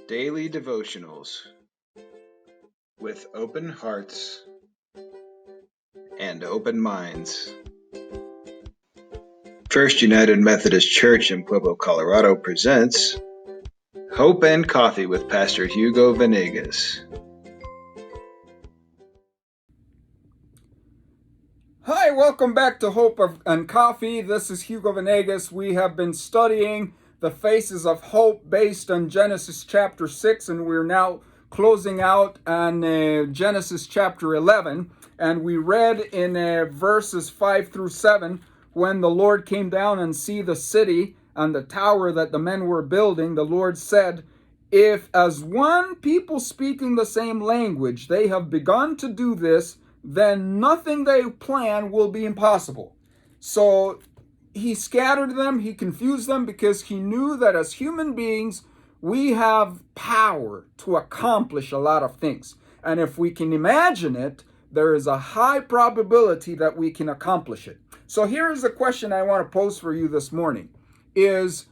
Daily Devotionals with open hearts and open minds. First United Methodist Church in Pueblo, Colorado presents Hope and Coffee with Pastor Hugo Venegas. Hi, welcome back to Hope and Coffee. This is Hugo Venegas. We have been studying the faces of hope based on Genesis chapter 6, and we're now closing out on Genesis chapter 11. And we read in verses 5 through 7, when the Lord came down and see the city and the tower that the men were building, the Lord said, "If as one people speaking the same language they have begun to do this, then nothing they plan will be impossible." So he scattered them, he confused them, because he knew that as human beings, we have power to accomplish a lot of things. And if we can imagine it, there is a high probability that we can accomplish it. So here is the question I want to pose for you this morning is,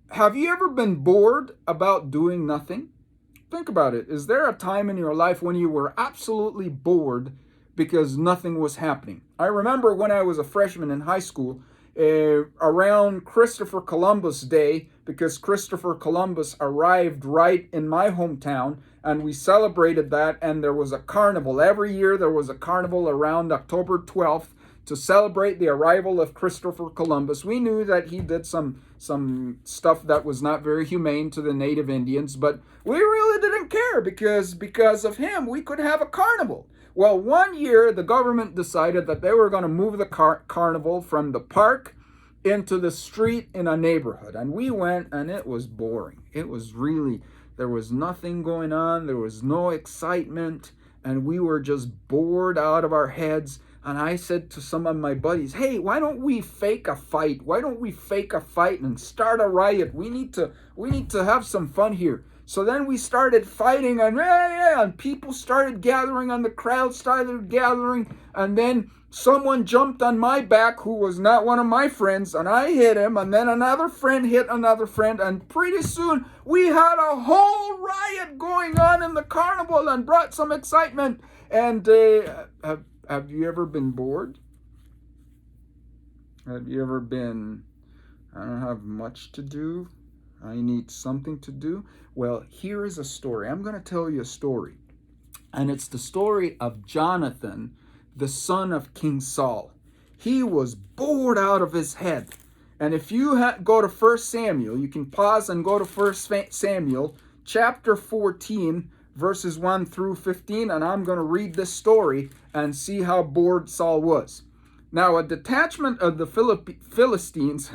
have you ever been bored about doing nothing? Think about it. Is there a time in your life when you were absolutely bored because nothing was happening? I remember when I was a freshman in high school, around Christopher Columbus Day, because Christopher Columbus arrived right in my hometown, and we celebrated that, and there was a carnival. Every year there was a carnival around October 12th to celebrate the arrival of Christopher Columbus. We knew that he did some stuff that was not very humane to the native Indians, but we really didn't care because of him, we could have a carnival. Well, one year the government decided that they were going to move the carnival from the park into the street in a neighborhood. And we went, and it was boring. It was really, there was nothing going on. There was no excitement. And we were just bored out of our heads. And I said to some of my buddies, "Hey, why don't we fake a fight? Why don't we fake a fight and start a riot? We need to have some fun here." So then we started fighting, and people started gathering, and the crowd started gathering, and then someone jumped on my back who was not one of my friends, and I hit him, and then another friend hit another friend, and pretty soon we had a whole riot going on in the carnival and brought some excitement. And have you ever been bored? Have you ever been, I don't have much to do, I need something to do? Well, here is a story. I'm going to tell you a story. And it's the story of Jonathan, the son of King Saul. He was bored out of his head. And if you go to 1 Samuel, you can pause and go to 1 Samuel chapter 14, verses 1 through 15. And I'm going to read this story and see how bored Saul was. Now, a detachment of the Philistines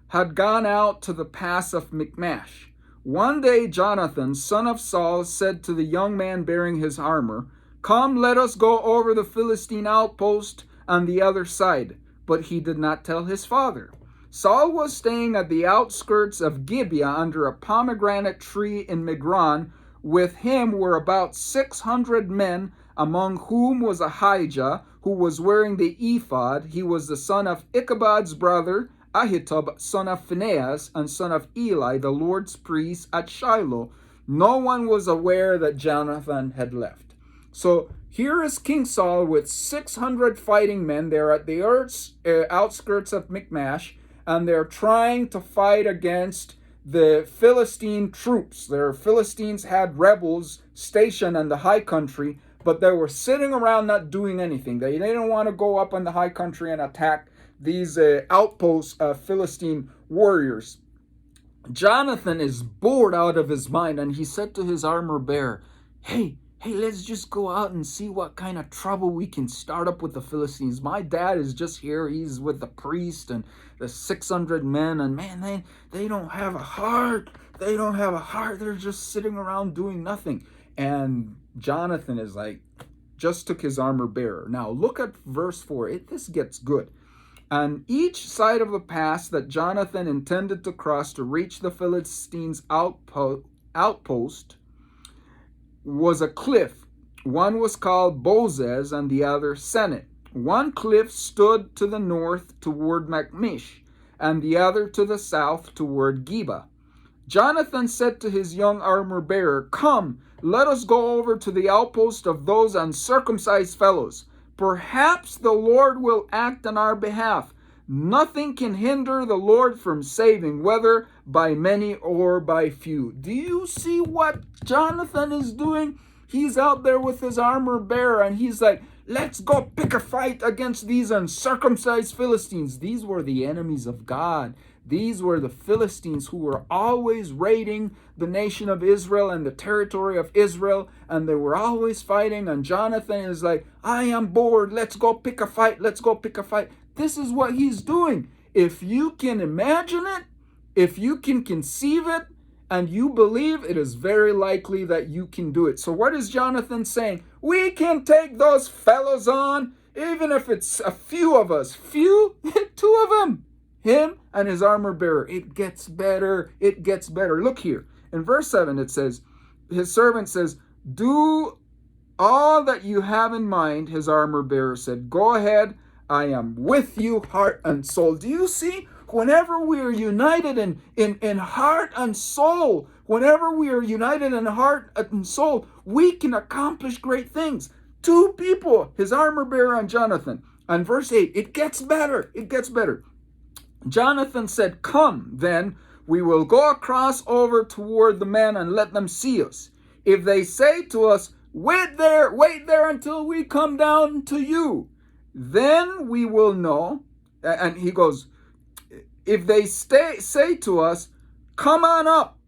had gone out to the pass of Michmash. One day Jonathan, son of Saul, said to the young man bearing his armor, "Come, let us go over the Philistine outpost on the other side." But he did not tell his father. Saul was staying at the outskirts of Gibeah under a pomegranate tree in Migron. With him were about 600 men, among whom was Ahijah, who was wearing the ephod. He was the son of Ichabod's brother, Ahitub, son of Phinehas, and son of Eli, the Lord's priest at Shiloh. No one was aware that Jonathan had left. So here is King Saul with 600 fighting men. They're at the outskirts of Michmash, and they're trying to fight against the Philistine troops. Their Philistines had rebels stationed in the high country, but they were sitting around not doing anything. They didn't want to go up in the high country and attack these outposts of Philistine warriors. Jonathan is bored out of his mind, and he said to his armor bearer, hey, let's just go out and see what kind of trouble we can start up with the Philistines. My dad is just here. He's with the priest and the 600 men, and man, they don't have a heart. They don't have a heart. They're just sitting around doing nothing. And Jonathan is like, just took his armor bearer. Now look at verse 4. This gets good. On each side of the pass that Jonathan intended to cross to reach the Philistines' outpost was a cliff. One was called Bozez and the other Sennet. One cliff stood to the north toward Michmash, and the other to the south toward Geba. Jonathan said to his young armor-bearer, "Come, let us go over to the outpost of those uncircumcised fellows. Perhaps the Lord will act on our behalf. Nothing can hinder the Lord from saving, whether by many or by few." Do you see what Jonathan is doing? He's out there with his armor-bearer, and he's like, let's go pick a fight against these uncircumcised Philistines. These were the enemies of God. These were the Philistines who were always raiding the nation of Israel and the territory of Israel, and they were always fighting. And Jonathan is like, I am bored. Let's go pick a fight. Let's go pick a fight. This is what he's doing. If you can imagine it, if you can conceive it, and you believe, it is very likely that you can do it. So what is Jonathan saying? We can take those fellows on, even if it's a few of us. Few? Two of them. Him and his armor bearer. It gets better. It gets better. Look here. In verse 7 it says, his servant says, do all that you have in mind. His armor bearer said, go ahead. I am with you, heart and soul. Do you see? Whenever we are united in heart and soul, whenever we are united in heart and soul, we can accomplish great things. Two people, his armor bearer and Jonathan. And verse 8, it gets better. It gets better. Jonathan said, come, then, we will go across over toward the men and let them see us. If they say to us, wait there until we come down to you, then we will know. And he goes, if they say to us, come on up,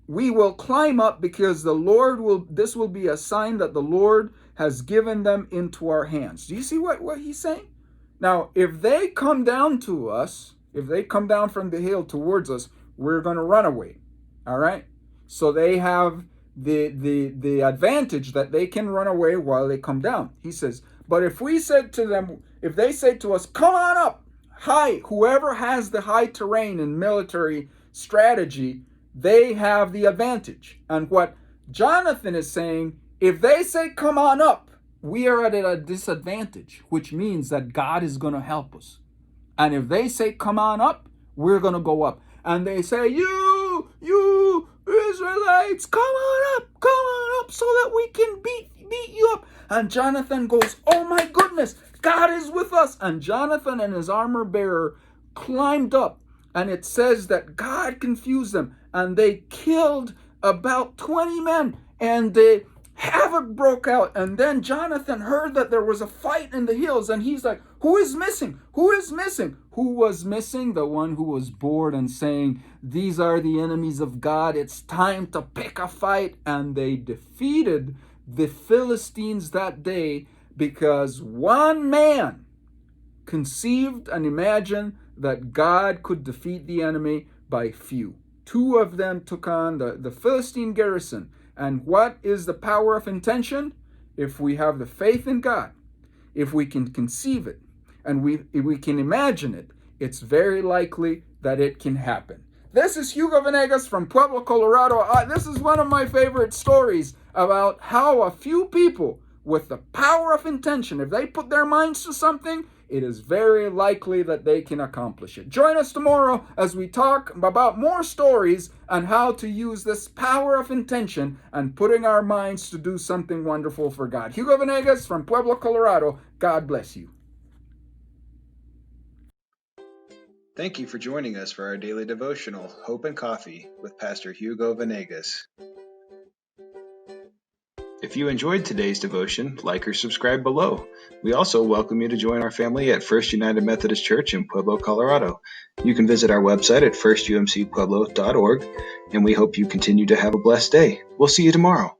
we will climb up, because this will be a sign that the Lord has given them into our hands. Do you see what he's saying? Now, if they come down to us, if they come down from the hill towards us, we're going to run away. All right? So they have the advantage that they can run away while they come down. He says, but if they say to us, come on up, whoever has the high terrain in military strategy, they have the advantage. And what Jonathan is saying, if they say, come on up, we are at a disadvantage, which means that God is going to help us. And if they say, come on up, we're going to go up. And they say, you Israelites, come on up so that we can beat you up. And Jonathan goes, oh my goodness, God is with us. And Jonathan and his armor bearer climbed up. And it says that God confused them. And they killed about 20 men. And the havoc broke out. And then Jonathan heard that there was a fight in the hills. And he's like, who is missing? Who is missing? Who was missing? The one who was bored and saying, these are the enemies of God. It's time to pick a fight. And they defeated the Philistines that day, because one man conceived and imagined that God could defeat the enemy by few. Two of them took on the Philistine garrison. And what is the power of intention? If we have the faith in God, if we can conceive it, and if we can imagine it, it's very likely that it can happen. This is Hugo Venegas from Pueblo, Colorado. This is one of my favorite stories about how a few people with the power of intention, if they put their minds to something, it is very likely that they can accomplish it. Join us tomorrow as we talk about more stories on how to use this power of intention and putting our minds to do something wonderful for God. Hugo Venegas from Pueblo, Colorado. God bless you. Thank you for joining us for our daily devotional, Hope and Coffee, with Pastor Hugo Venegas. If you enjoyed today's devotion, like or subscribe below. We also welcome you to join our family at First United Methodist Church in Pueblo, Colorado. You can visit our website at firstumcpueblo.org, and we hope you continue to have a blessed day. We'll see you tomorrow.